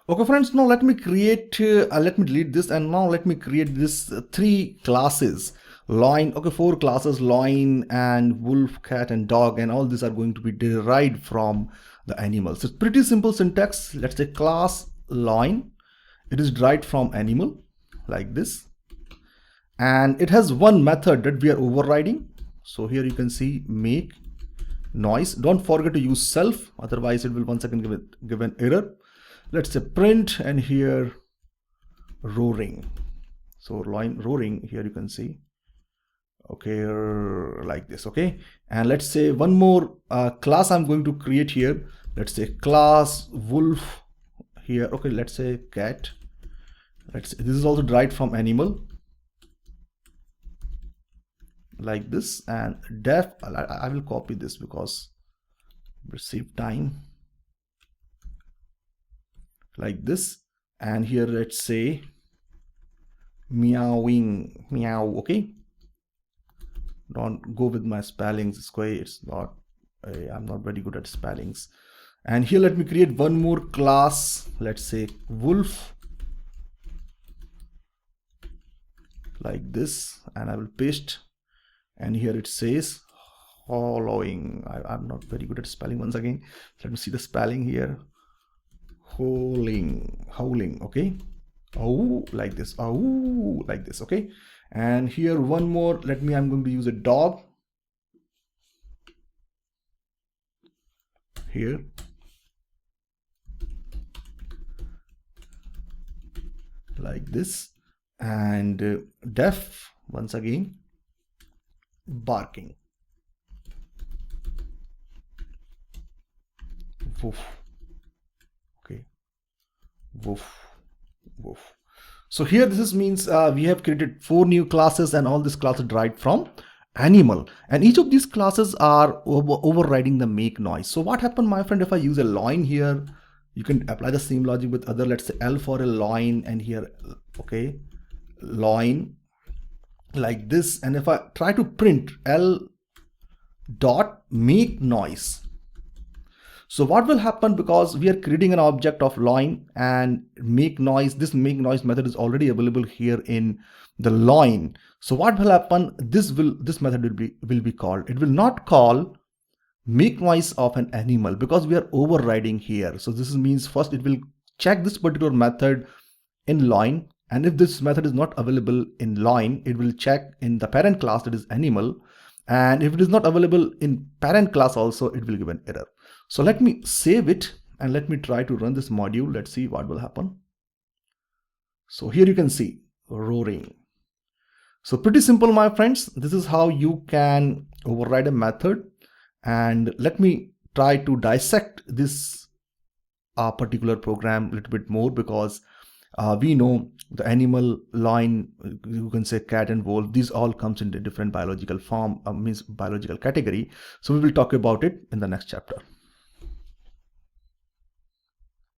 Okay friends, now let me delete this, and now let me create this three classes. Lion, okay, four classes: lion and wolf, cat and dog, and all these are going to be derived from the animals. It's pretty simple syntax. Let's say class lion, it is derived from animal like this, and it has one method that we are overriding. So here you can see make noise. Don't forget to use self, otherwise it will once again give an error. Let's say print, and here roaring. So line roaring, here you can see, okay, like this. Okay, and let's say one more class I'm going to create here. Let's say class wolf here. Okay, let's say cat. Let's say this is also derived from animal like this, and def, I will copy this because receive time like this, and here let's say meowing, meow. Okay, don't go with my spellings, it's not, I'm not very good at spellings. And here let me create one more class, let's say wolf like this, and I will paste, and here it says hollowing. I'm not very good at spelling. Once again, let me see the spelling here. Howling. Okay, oh, like this. Oh, like this. Okay, and here one more. I'm going to use a dog here, like this, and deaf, once again, barking. Woof. Okay, woof, woof. So here this means we have created 4 new classes, and all these classes derived from animal, and each of these classes are overriding the make noise. So what happened, my friend, if I use a line here, you can apply the same logic with other. Let's say L for a line, and here, okay, line like this, and if I try to print L dot make noise, so what will happen, because we are creating an object of line and make noise, this make noise method is already available here in the line. So what will happen, this method will be called, it will not call make noise of an animal because we are overriding here. So this means first it will check this particular method in line, and if this method is not available in line, it will check in the parent class, that is animal, and if it is not available in parent class also, it will give an error. So let me save it and let me try to run this module. Let's see what will happen. So here you can see roaring. So pretty simple, my friends. This is how you can override a method. And let me try to dissect this particular program a little bit more, because we know the animal, line, you can say cat and wolf, these all comes in a different biological form, means biological category. So we will talk about it in the next chapter.